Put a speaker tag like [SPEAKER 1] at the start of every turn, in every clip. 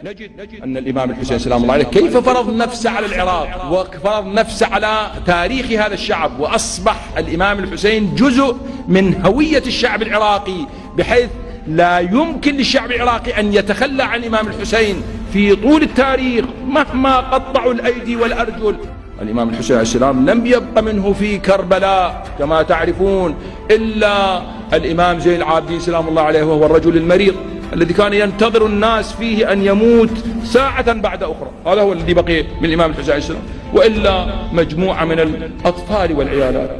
[SPEAKER 1] نجد أن الإمام الحسين سلام الله عليه كيف فرض نفسه على العراق وفرض نفسه على تاريخ هذا الشعب، وأصبح الإمام الحسين جزء من هوية الشعب العراقي، بحيث لا يمكن للشعب العراقي أن يتخلى عن الإمام الحسين في طول التاريخ مهما قطعوا الأيدي والأرجل. الإمام الحسين عليه السلام لم يبق منه في كربلاء كما تعرفون إلا الإمام زين العابدين سلام الله عليه، وهو الرجل المريض الذي كان ينتظر الناس فيه أن يموت ساعة بعد أخرى. هذا هو الذي بقي من الإمام الحسين عليه السلام، وإلا مجموعة من الأطفال والعيالات.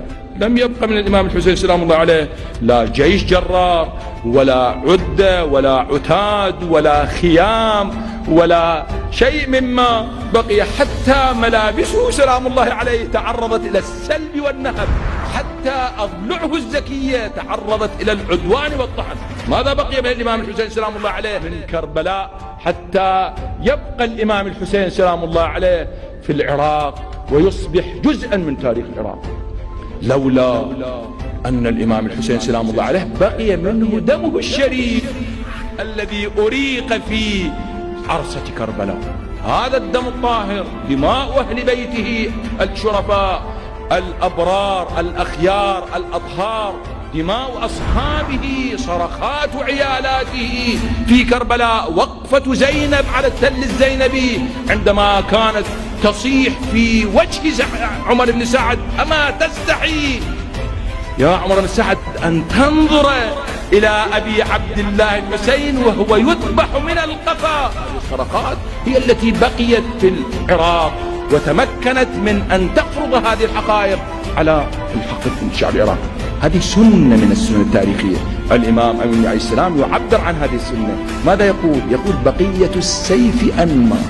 [SPEAKER 1] لم يبق من الإمام الحسين سلام الله عليه لا جيش جرار ولا عدة ولا عتاد ولا خيام ولا شيء مما بقي، حتى ملابسه سلام الله عليه تعرضت إلى السلب والنهب، حتى أضلعه الزكية تعرضت إلى العدوان والطعن. ماذا بقي من الإمام الحسين سلام الله عليه من كربلاء حتى يبقى الإمام الحسين سلام الله عليه في العراق ويصبح جزءا من تاريخ العراق؟ لولا أن الإمام الحسين سلام الله عليه بقي منه دمه الشريف الذي أريق في عرصة كربلاء. هذا الدم الطاهر، دماء أهل بيته الشرفاء الأبرار الأخيار الأطهار، دماء أصحابه، صرخات عيالاته في كربلاء، وقفة زينب على التل الزينبي عندما كانت تصيح في وجه عمر بن سعد: أما تستحي يا عمر بن سعد أن تنظر إلى أبي عبد الله الحسين وهو يذبح من القفا؟ الصرخات هي التي بقيت في العراق وتمكنت من أن تفرض هذه الحقائق على الشعب العراقي. هذه سنة من السنن التاريخية. الإمام عليه السلام يعبر عن هذه السنة، ماذا يقول؟ يقول: بقية السيف أنمى.